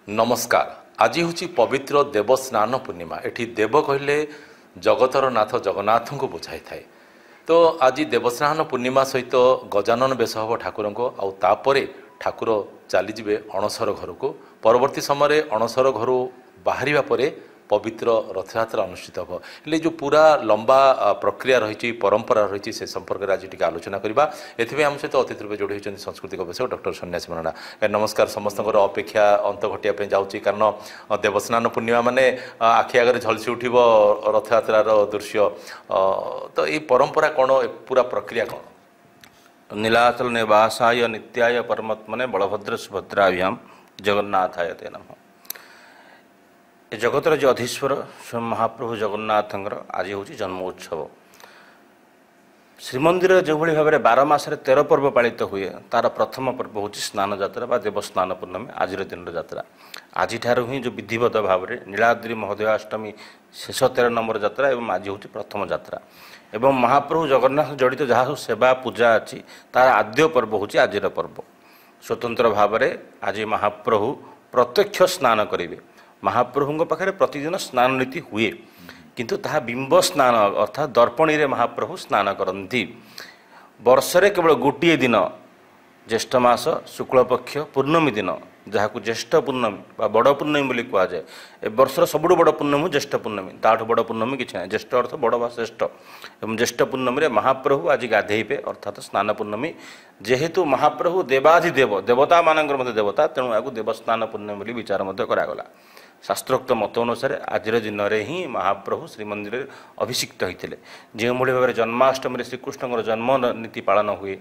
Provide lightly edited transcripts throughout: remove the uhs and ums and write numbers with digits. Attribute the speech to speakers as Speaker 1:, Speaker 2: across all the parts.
Speaker 1: नमस्कार। आज हूँ पवित्र देवस्नान पूर्णिमा। एठी देव कहले जगतर नाथ जगन्नाथ को बुझाई थाए। तो आज देवस्नान पूर्णिमा सहित गजानन बेश हम ठाकुर को आउे ठाकुर चलीजे अणसर घर को। परवर्ती समय अणसर घर बाहर पर पवित्र रथयात्रा अनुष्ठित हम। हेल्ले जो पूरा लंबा प्रक्रिया रही परंपरा रही से संपर्क में आज टी आलोचना करवा। एथि आम सहित अतिथि रूप जोड़ी होती सांस्कृतिक गवेषक डॉक्टर सन्यासी मरणा। नमस्कार। समस्त अपेक्षा अंत घटिया जाऊँगी कारण देवस्नान पूर्णिमा माने आखि आगे झलसी उठ रथयात्रार दृश्य। तो ये परंपरा कौन पूरा प्रक्रिया कौन?
Speaker 2: नीलाचल निवासाय नित्याय परमात्मने बलभद्र सुभद्राभ्याम जगन्नाथाय ते नमः। जगतर जो अधीश्वर स्वयं महाप्रभु जगन्नाथ आज हूँ जन्मोत्सव। श्रीमंदिर जो भाव में 12 मास 13 पर्व पालित हुए तार प्रथम पर्व हूँ स्नान यात्रा बा देवस्नान पूर्णमी। आज दिन यात्रा आज ही जो विधिवत भाव में नीलाद्रि महोदयाष्टमी शेष 13 नंबर यात्रा एवं आज हूँ प्रथम यात्रा एवं महाप्रभु जगन्नाथ जड़ित जहाँ सब सेवा पूजा अच्छी तार आद्य पर्व हूँ आज पर्व। स्वतंत्र भाव में आज महाप्रभु प्रत्यक्ष स्नान करेंगे। महाप्रभु पाखे प्रतिदिन स्नान नीति हुए किंतु ताहा बिंब स्नान अर्थात दर्पणी रे महाप्रभु स्नान करती। वर्षरे केवल गोटे दिन ज्येष्ठ मास शुक्ल पक्ष पूर्णमी दिन जहाँ को ज्येष्ठ पूर्णमी बा बड़ पूर्णमी बोली कह जाए। ए वर्षर सबुठ बड़ पूर्णमी ज्येष्ठ पूर्णमी, ताठू बड़ पूर्णमी किसी ना। ज्येष्ठ अर्थ बड़ बा श्रेष्ठ एवं ज्येष्ठ पूर्णमी रे महाप्रभु आज गाधेबे अर्थात स्नान पूर्णमी। जेहेतु महाप्रभु देवाधिदेव देवता मानकर मध्य देवता तेणु या देवस्नान पूर्णमी बोली विचार मध्य करागला। शास्त्रोक्त मत अनुसार आज दिन में ही महाप्रभु श्रीमंदिर अभिषिक्त होते। जो भाव में जन्माष्टमी श्रीकृष्ण जन्म नीति पालन हुए,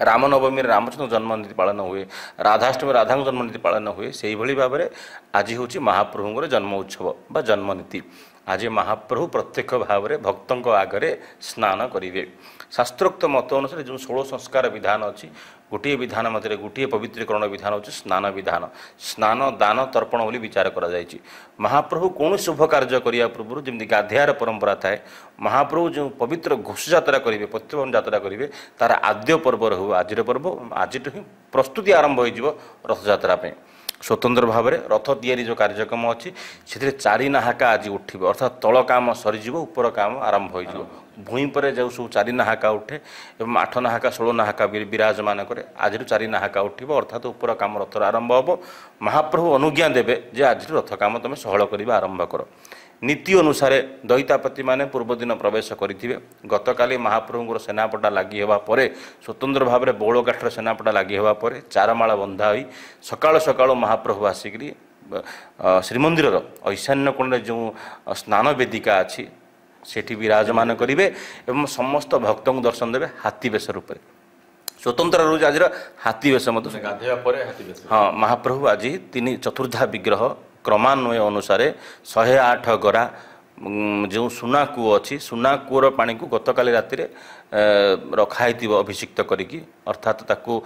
Speaker 2: रामनवमी रामचंद्र जन्म नीति पालन हुए, राधाष्टमी राधा जन्म नीति पालन हुए, से भाव में आज हूँ महाप्रभुर जन्म उत्सव बा जन्म नीति। आज महाप्रभु प्रत्यक्ष भाव में भक्तों आगे स्नान करेंगे। शास्त्रोक्त मत अनुसार जो 16 संस्कार विधान अच्छी गोटे विधान मध्य गोटे पवित्रीकरण विधान होची स्नान विधान। स्नान दान तर्पण बोली विचार करा जायछि। महाप्रभु कौन शुभ कार्य करिया पूर्व जमी गाधियार परंपरा थाए महाप्रभु जो पवित्र घोष यात्रा करेंगे प्रत्यवन यात्रा करेंगे तार आद्य पर्व रह आज पर्व। आज ही प्रस्तुति आरंभ हो रथयात्रा। स्वतंत्र भाव में रथ तैयारी जो कार्यक्रम अच्छी से 4 नाहाका आज उठे अर्थात तल काम सरीज ऊपर काम आरंभ हो। भूई पर जो सब 4 नाहाका उठे एवं 8 नाहाका 16 नाहाका विराजमान करे। आज 4 नाहाका उठब अर्थात ऊपर काम रथर आरंभ हम। महाप्रभु अनुज्ञा देवे जे आज रथ काम तुम सहल कर आरंभ कर। नीति अनुसार दैतापति माने पूर्व दिन प्रवेश करेंगे। गतकाली महाप्रभुर सेनापटा लगी होगा स्वतंत्र भाव में बौल काठर सेनापटा लगी होगा चारमाला बंधा हो सकाल सकाल महाप्रभु आसिक श्रीमंदिर ईशान्य कोण जो स्नान वेदिका अच्छी सेठी विराजमान करेंगे एवं समस्त भक्त को दर्शन देवे हाथी बेश रूप में। स्वतंत्र रोज आज हाथी बेश हाँ महाप्रभु आज 3 चतुर्धा विग्रह क्रमान्वय अनुसार 108 गरा जो सुना कूଅ अच्छी सुना कूअर पानी को गतकाली राति रखाई अभिषिक्त करिकी अर्थात ताकू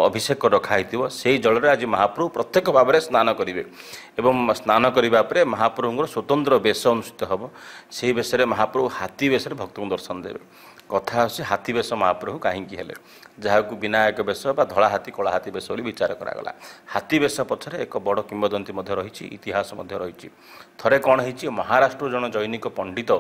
Speaker 2: अभिषेक रखाई से जल आज महाप्रभु प्रत्यक्ष भाव में स्नान करेंगे एवं स्नान करने महाप्रभुर स्वतंत्र बेश अनुष्ठित हम। से बेश महाप्रभु हाथी बेश भक्त को दर्शन देवे। कथा हाथी बेश महाप्रभु कहीं जहाँ को विनायक बेश बा धला हाथी कला हाथी बेश विचार करागला। हाथी बेश पछरे एक बड़ किंवदंती रही इतिहास रही। थरे कौन हो महाराष्ट्र जन जैनिक पंडित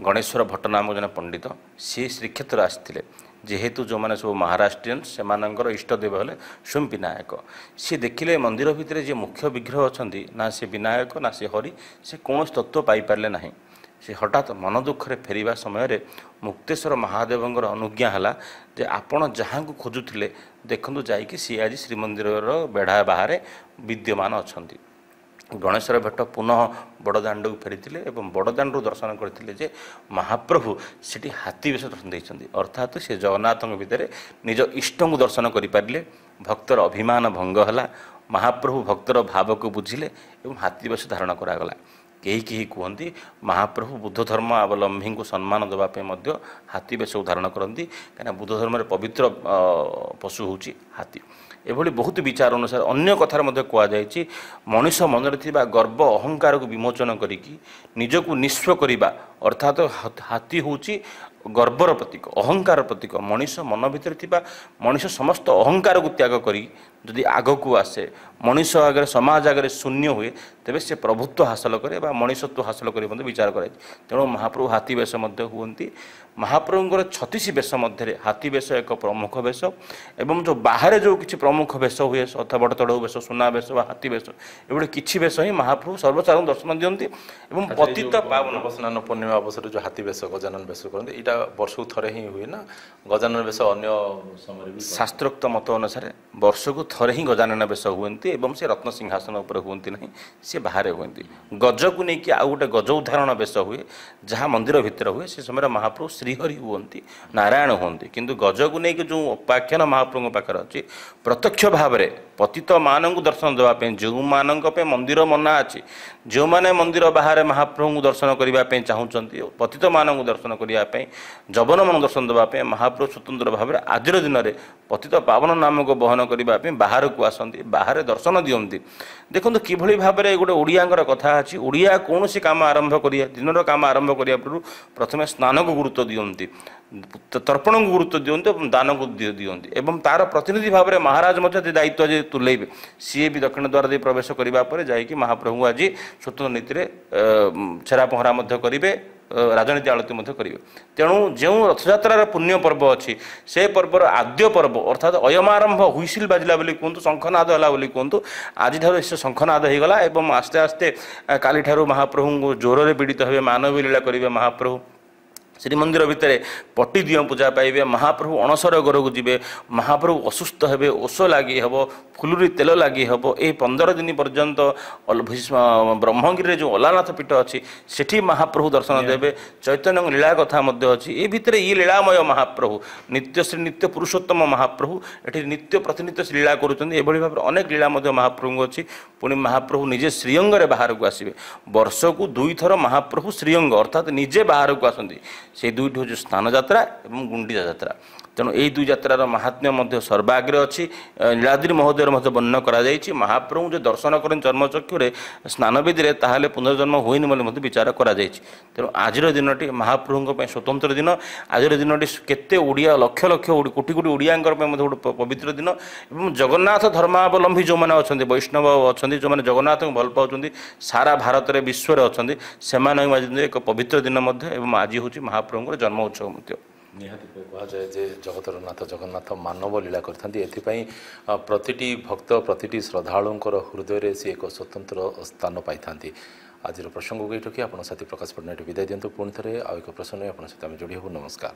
Speaker 2: गणेश्वर भट्ट नाम जन पंडित सी श्रीक्षेत्र आसते। जेहेतु जो मैंने सब महाराष्ट्रियन से इष्टदेव हेले स्वयं विनायक। सी देखिले मंदिर भितर जे मुख्य विग्रह अच्छा ना से विनायक ना से हरि से कौन तत्व पाइपारे ना। से हठात मन दुखरे फेरिबा समय मुक्तेश्वर महादेवर अनुज्ञा है जे आपण जहाँ को खोजुले देखु जाकि सी आज श्रीमंदिर बेढ़ा बाहर विद्यमान अच्छा। गणेश्वर भट्ट पुनः बड़दाण्ड को फेरी और बड़दाण्ड दर्शन करते महाप्रभु से हाथी बेश दर्शन देते अर्थात से जगन्नाथ भितर निज इष्ट को दर्शन करें। भक्तर अभिमान भंग है। महाप्रभु भक्तर भाव को बुझिले और हाथी बेश धारण करागला। कहीं कहती महाप्रभु बुद्ध धर्म अवलंबी को सम्मान देवाई हाथी बेश धारण करती कहीं बुद्ध धर्म पवित्र पशु हूँ हाथी। एभली बहुत विचार अनुसार अन्य कथार कहुई मनीष मन में गर्व अहंकार को विमोचन करी निजक निस्व करवा अर्थात हाथी हूँ गर्वर प्रतीक अहंकार प्रतीक मनीष मन भितर थिबा मनीष समस्त अहंकार को त्याग करी जदि आग को आसे मनीष आगे समाज आगे शून्य हुए तेबे से प्रभुत्व हासिल करे बा मनीषत्व हासिल करे विचार कराए तेणु महाप्रभु हाथी वेश हुंती महाप्रभुंर 36 वेश मध्य हाथी वेश एक प्रमुख वेश एवं जो बाहर जो किसी प्रमुख वेश हुए अथा बड़ तड़ वेश सुना वेश हाथी वेश एभଳି किसी वेश ही महाप्रभु सर्वसाधारण दर्शन दियंती एवं पतित पावन
Speaker 1: स्नान पूर्णिमा अवसर जो हाथी वेश गजानन वेश करते यहाँ वर्ष थरे ही हुए ना गजानन वेश अन्य समय
Speaker 2: शास्त्रोक्त मत अनुसार वर्ष को थरे ही गजानन वेश हुए एवं से रत्न सिंहासन उपर हुए ना सी बाहर हुए गज को लेकिन आउ गोटे गज उदाहरण वेश हुए जहाँ मंदिर भितर हुए से समय महाप्रभु श्रीहरि हुंती नारायण हुंती किंतु गज को लेकिन जो उपाख्यान महाप्रभु पाखे अच्छी प्रत्यक्ष भाव में पतित मान दर्शन देवाई जो मान मंदिर मना अच्छी जो मैंने मंदिर बाहर महाप्रभु दर्शन करने चाहूँगी पतित मान दर्शन करने जबन मन दर्शन देवाई महाप्रभु स्वतंत्र भाव में आज दिन में पतित पावन नाम को बहन करने बाहर को आसती बाहर दर्शन दियंती देखो किभली भाव में गोटे ओडियांकर कथा अच्छी ओडिया कौन सी काम आरंभ करिया दिन काम आरंभ करिया प्रथम स्नान को गुरुत्व दियंती तर्पण को गुरुत्व दियंती दान को दियंती एवं तार प्रतिनिधि भाव में महाराज मध्य दायित्व जे तुलेबे सी भी दक्षिण द्वार दे प्रवेश करने जाकि महाप्रभु आज स्वतंत्र नीति छेरा पहरा करेंगे राजनीति आलती करेंगे तेणु जो रथयात्रार पुण्य पर्व अच्छी से पर्वर आद्य पर्व अर्थात अयमारंभ हुईसिल बाजिला बोली कहतु शंखनाद है बोली कहतु आज से शंखनाद हो गला एवं आस्ते आस्ते काली ठारू महाप्रभु जोर में पीड़ित हे मानवी लीला करेंगे महाप्रभु श्रीमंदिर भितर पट्टी दिय पूजा पाइबे महाप्रभु अणसर घर को जीवे महाप्रभु असुस्थ हेबे ओष लगी हम फुलुरी तेल लगी हम ये 15 दिन पर्यंत ब्रह्मगिरी जो अलानाथ पीठ अच्छी सेठी महाप्रभु दर्शन देवे चैतन्य लीला कथा अच्छी ये भितर ये लीलामय महाप्रभु नित्य श्री नित्य पुरुषोत्तम महाप्रभु ये नित्य प्रतिनित्य लीला करुँच भाव अनेक लीला महाप्रभु अच्छी पुणी महाप्रभु निजे श्रीअंग बाहर को आसवे वर्ष को 2 थर महाप्रभु श्रीअंग अर्थात निजे बाहर को आसती से दुईट हूँ स्नान यात्रा और गुंडीचा यात्रा तेणु यही दुई यात्रार महात्म्य सर्वाग्रे अच्छी नीलाद्रि महोदय वर्णन कर महाप्रभु जो दर्शन करें चर्मचक्षुरे स्नान विधि ताहले पुनर्जन्म हुईनि बोली विचार कर तेणु आज दिन महाप्रभु स्वतंत्र दिन आज दिन केते ओडिया लक्ष लक्ष कोटि कोटि ओडियांकर गोटे पवित्र दिन और जगन्नाथ धर्मावलंबी जो मैंने अच्छा वैष्णव अच्छा जो मैंने जगन्नाथ को भल पाँच सारा भारत में विश्व अच्छा से एक पवित्र दिन आज हूँ महाप्रभु जन्म उत्सव मध्य
Speaker 1: निहाती कहुए जे जगतर नाथ जगन्नाथ मानव लीला करती प्रतिटी भक्त प्रतिटी श्रद्धालुंकर हृदय से एक स्वतंत्र स्थान पाई था आज प्रसंग को ये आप साथी प्रकाश पट्टनायक विदाय दिंतु पुणी थे आउ एक प्रसंग आप सहित जोड़ी हूँ नमस्कार।